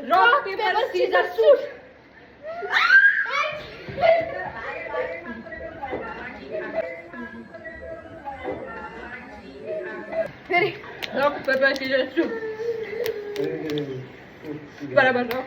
Rock paper scissor shoot rock paper scissor shoot बराबर rock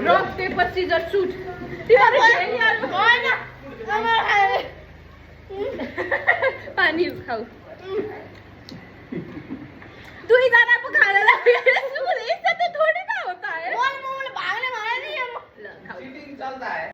rock paper scissor shoot पानी खाऊ तू ही ज़्यादा खाने लगे इससे तो थोड़ी ना होता है।